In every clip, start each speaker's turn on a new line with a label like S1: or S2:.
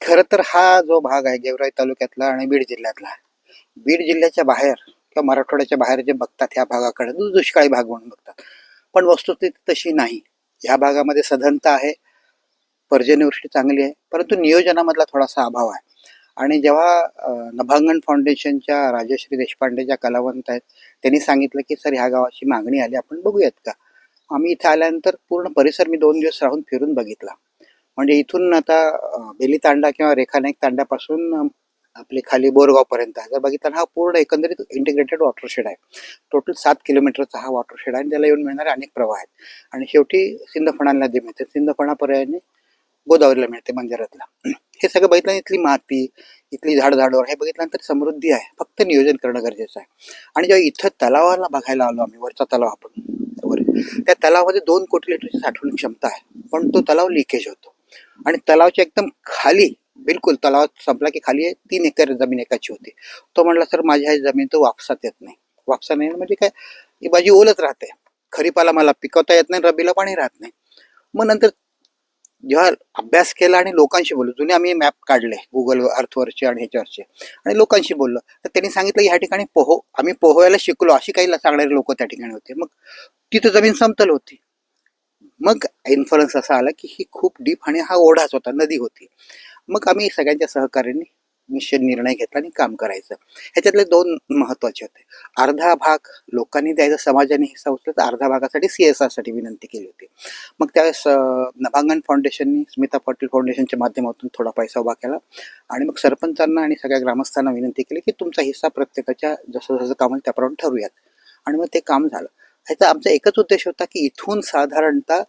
S1: खरं तर हा जो भाग आहे गेवराई तालुक्यातला आणि बीड जिल्ह्यातला, बीड जिल्ह्याच्या बाहेर किंवा मराठवाड्याच्या बाहेर जे बघतात ह्या भागाकडे दुष्काळी भाग म्हणून बघतात, पण वस्तुस्थिती तशी नाही. ह्या भागामध्ये सधनता आहे, पर्जन्यवृष्टी चांगली आहे, परंतु नियोजनामधला थोडासा अभाव आहे. आणि जेव्हा नभांगण फाउंडेशनच्या राजश्री देशपांडे ज्या कलावंत आहेत, त्यांनी सांगितलं की सर ह्या गावाची मागणी आली, आपण बघूयात का. आम्ही इथे आल्यानंतर पूर्ण परिसर मी 2 दिवस राहून फिरून बघितला. म्हणजे इथून आता बेली तांडा किंवा रेखानाईक तांड्यापासून आपले खाली बोरगावपर्यंत जर बघितलं हा पूर्ण एकंदरीत इंटिग्रेटेड वॉटरशेड आहे. टोटल 7 किलोमीटरचा हा वॉटरशेड आहे आणि त्याला येऊन मिळणारे अनेक प्रवाह आहेत. आणि शेवटी सिंदफणा नदी मिळते, सिंदफणा पर्यायाने गोदावरीला मिळते मंदिरातला. हे सगळं बघितलं, इथली माती, इथली झाडझाडवर हे बघितल्यानंतर समृद्धी आहे, फक्त नियोजन करणं गरजेचं आहे. आणि जेव्हा इथं तलावाला बघायला आलो आम्ही, वरचा तलाव आपण वर, त्या तलावामध्ये 2 कोटी लिटरची साठवण क्षमता आहे, पण तो तलाव लिकेज होतो. आणि तलावाच्या एकदम खाली, बिलकुल तलाव संपला की खाली 3 एकर जमीन एकाची होती. तो म्हणला सर माझी ही जमीन तो वापसात येत नाही. वापसा नाही म्हणजे काय, ही माझी ओलच राहते, खरीपाला मला पिकवता येत नाही, रबीला पाणी राहत नाही. मग नंतर जेव्हा अभ्यास केला आणि लोकांशी बोललो, जुने आम्ही मॅप काढले गुगल अर्थवरचे आणि ह्याच्यावरचे, आणि लोकांशी बोललो, तर त्यांनी सांगितलं ह्या ठिकाणी आम्ही पोहायला शिकलो अशी काही सांगणारे लोक त्या ठिकाणी होते. मग तिथं जमीन समतल होती. मग इन्फ्लुएन्स असा आला की ही खूप डीप आणि हा ओढाच होता, नदी होती. मग आम्ही सगळ्यांच्या सहकार्याने निश्चित निर्णय घेतला आणि काम करायचं. ह्याच्यातले 2 महत्वाचे होते. अर्धा भाग लोकांनी द्यायचा, समाजाने हिस्सा उचलला, तर अर्ध्या भागासाठी CSR साठी विनंती केली होती. मग त्यावेळेस नभांगण फाउंडेशननी, स्मिता पाटील फाउंडेशनच्या माध्यमातून थोडा पैसा उभा केला. आणि मग सरपंचांना आणि सगळ्या ग्रामस्थांना विनंती केली की तुमचा हिस्सा प्रत्येकाच्या जसं जसं काम त्याप्रमाणे ठरवूयात. आणि मग ते काम झालं. ह्याचा आमचा एकच उद्देश होता की इथून साधारणतः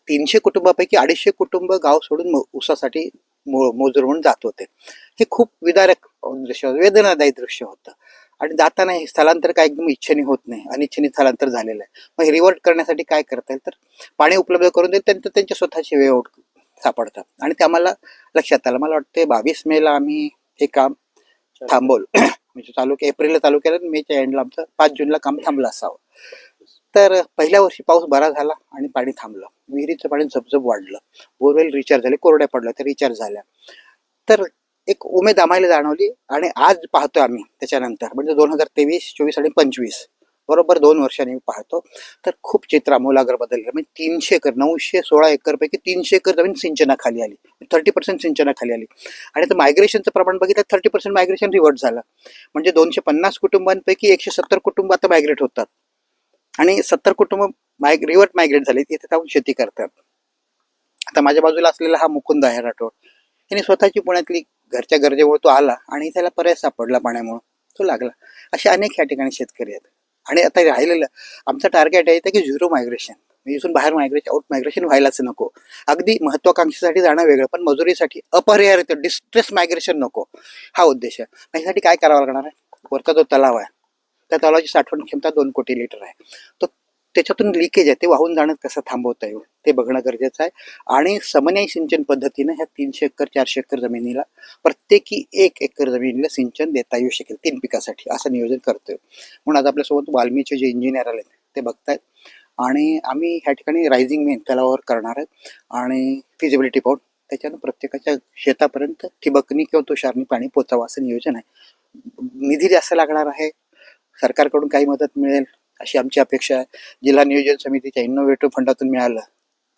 S1: 300 कुटुंबापैकी 250 कुटुंब गाव सोडून ऊसासाठी मोजूर म्हणून जात होते. हे खूप विदारक दृश्य, वेदनादायी दृश्य होतं. आणि जाताना हे स्थलांतर काय एकदम इच्छेने होत नाही, अनिच्छेने स्थलांतर झालेलं आहे. मग हे रिव्हर्ट करण्यासाठी काय करता येईल, तर पाणी उपलब्ध करून देईल, त्यानंतर त्यांच्या स्वतःचे वे आउट सापडतात. आणि ते आम्हाला लक्षात आलं. मला वाटते 22 मेला आम्ही हे काम थांबवलं. म्हणजे एप्रिलला चालू केलं, मेच्या एंडला आमचं 5 जूनला काम थांबलं असावं. तर पहिल्या वर्षी पाऊस बरा झाला आणि पाणी थांबलं, विहिरीचं पाणी झपझप वाढलं, बोरवेल रिचार्ज झाले, कोरड्या पडल्या तर रिचार्ज झाल्या. तर एक उमेद आम्हाला जाणवली. आणि आज पाहतोय आम्ही त्याच्यानंतर, म्हणजे 2023, 24 आणि 25, बरोबर 2 वर्षांनी पाहतो, तर खूप चित्र आमूलाग्र बदललं. म्हणजे 300 एकर, 916 एकर पैकी 300 एकर जमीन सिंचनाखाली आली, 30% सिंचनाखाली आली. आणि आता मायग्रेशनचं प्रमाण बघितलं, 30% मायग्रेशन रिव्हर्ट झालं. म्हणजे 250 कुटुंबांपैकी 170 कुटुंब आता मायग्रेट होतात. आणि 70 कुटुंब रिव्हर्ट मायग्रेट झाले, तिथे जाऊन शेती करतात. आता माझ्या बाजूला असलेला हा मुकुंद आहे राठोड, त्याने स्वतःची पुण्यातली घरच्या गरजेमुळे तो आला आणि त्याला पर्याय सापडला पाण्यामुळे, तो लागला. असे अनेक ह्या ठिकाणी शेतकरी आहेत. आणि आता राहिलेलं आमचं टार्गेट आहे की 0 मायग्रेशन, इथून बाहेर आउट मायग्रेशन व्हायलाच नको. अगदी महत्वाकांक्षेसाठी जाणं वेगळं, पण मजुरीसाठी अपरिहार्य डिस्ट्रेस मायग्रेशन नको, हा उद्देश आहे. यासाठी काय करावं लागणार आहे, वरचा जो तलाव आहे त्या तलावाची साठवण क्षमता 2 कोटी लिटर आहे. तो त्याच्यातून लिकेज आहे, ते वाहून जाणं कसं थांबवता येईल ते बघणं गरजेचं आहे. आणि समन्वय सिंचन पद्धतीनं ह्या 300 एकर 400 एकर जमिनीला प्रत्येकी 1 एकर जमिनीला सिंचन देता येऊ शकेल 3 पिकासाठी, असं नियोजन करतोय. म्हणून आज आपल्यासोबत वाल्मीचे जे इंजिनियर आले ते बघतायत. आणि आम्ही ह्या ठिकाणी रायझिंग मेन तलावावर करणार आहेत आणि फिजिबिलिटी पाहून त्याच्यानं प्रत्येकाच्या शेतापर्यंत ठिबकनी किंवा तुषारनी पाणी पोचावं असं नियोजन आहे. निधी जास्त लागणार आहे, सरकारकडून काही मदत मिळेल अशी आमची अपेक्षा आहे. जिल्हा नियोजन समितीच्या इनोव्हेटिव्ह फंडातून मिळालं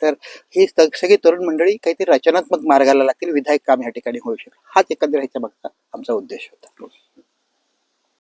S1: तर ही सगळी तरुण मंडळी काहीतरी रचनात्मक मार्गाला लागतील, विधायक काम या ठिकाणी होऊ शकेल. हाच एकंदर ह्याच्या मागचा आमचा उद्देश होता.